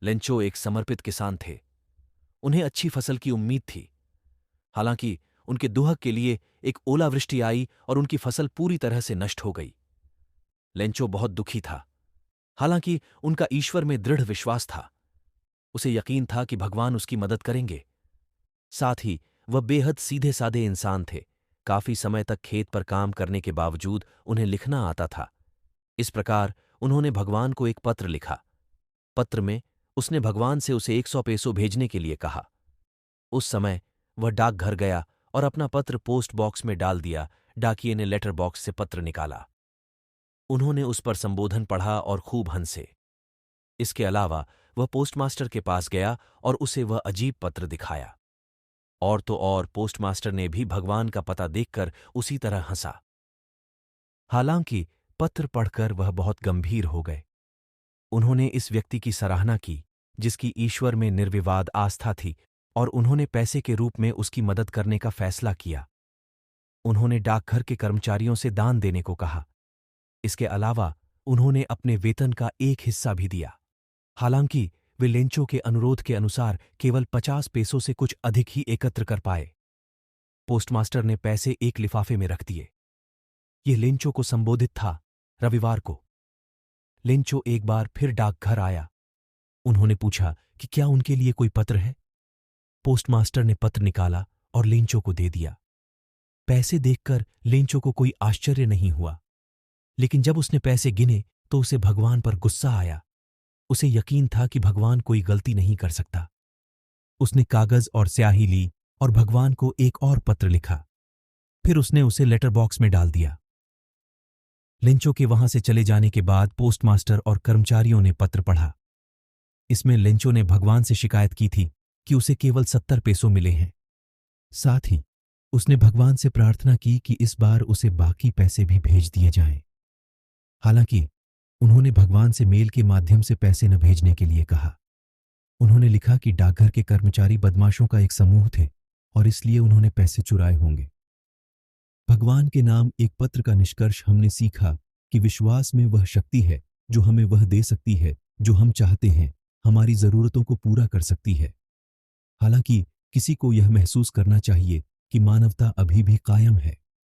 Lencho एक समर्पित किसान थे। उन्हें अच्छी फसल की उम्मीद थी। हालांकि उनके दुहक के लिए एक ओलावृष्टि आई और उनकी फसल पूरी तरह से नष्ट हो गई। लेंचो बहुत दुखी था। हालांकि उनका ईश्वर में दृढ़ विश्वास था। उसे यकीन था कि भगवान उसकी मदद करेंगे। साथ ही वह बेहद सीधे साधे इंसान थे। काफी समय तक खेत पर काम करने के बावजूद उन्हें लिखना आता था। इस प्रकार उन्होंने भगवान को एक पत्र लिखा। पत्र में उसने भगवान से उसे 100 पेसो भेजने के लिए कहा। उस समय वह डाकघर गया और अपना पत्र पोस्ट बॉक्स में डाल दिया। डाकिये ने लेटर बॉक्स से पत्र निकाला। उन्होंने उस पर संबोधन पढ़ा और खूब हंसे। इसके अलावा वह पोस्टमास्टर के पास गया और उसे वह अजीब पत्र दिखाया। और तो और पोस्टमास्टर ने भी भगवान का पता देखकर उसी तरह हंसा। हालांकि पत्र पढ़कर वह बहुत गंभीर हो गए। उन्होंने इस व्यक्ति की सराहना की जिसकी ईश्वर में निर्विवाद आस्था थी, और उन्होंने पैसे के रूप में उसकी मदद करने का फैसला किया। उन्होंने डाकघर के कर्मचारियों से दान देने को कहा। इसके अलावा उन्होंने अपने वेतन का एक हिस्सा भी दिया। हालांकि वे लेंचो के अनुरोध के अनुसार केवल 50 पेसों से कुछ अधिक ही एकत्र कर पाए। पोस्टमास्टर ने पैसे एक लिफाफे में रख दिए। ये लेंचो को संबोधित था। रविवार को लेंचो एक बार फिर डाकघर आया। उन्होंने पूछा कि क्या उनके लिए कोई पत्र है। पोस्टमास्टर ने पत्र निकाला और लेंचो को दे दिया। पैसे देखकर लेंचो को कोई आश्चर्य नहीं हुआ, लेकिन जब उसने पैसे गिने तो उसे भगवान पर गुस्सा आया। उसे यकीन था कि भगवान कोई गलती नहीं कर सकता। उसने कागज और स्याही ली और भगवान को एक और पत्र लिखा। फिर उसने उसे लेटर बॉक्स में डाल दिया। लेंचो के वहां से चले जाने के बाद पोस्टमास्टर और कर्मचारियों ने पत्र पढ़ा। इसमें लेंचो ने भगवान से शिकायत की थी कि उसे केवल 70 पेसो मिले हैं। साथ ही उसने भगवान से प्रार्थना की कि इस बार उसे बाकी पैसे भी भेज दिए जाएं। हालांकि उन्होंने भगवान से मेल के माध्यम से पैसे न भेजने के लिए कहा। उन्होंने लिखा कि डाकघर के कर्मचारी बदमाशों का एक समूह थे और इसलिए उन्होंने पैसे चुराए होंगे। भगवान के नाम एक पत्र का निष्कर्ष हमने सीखा कि विश्वास में वह शक्ति है जो हमें वह दे सकती है जो हम चाहते हैं, हमारी जरूरतों को पूरा कर सकती है। हालांकि किसी को यह महसूस करना चाहिए कि मानवता अभी भी कायम है।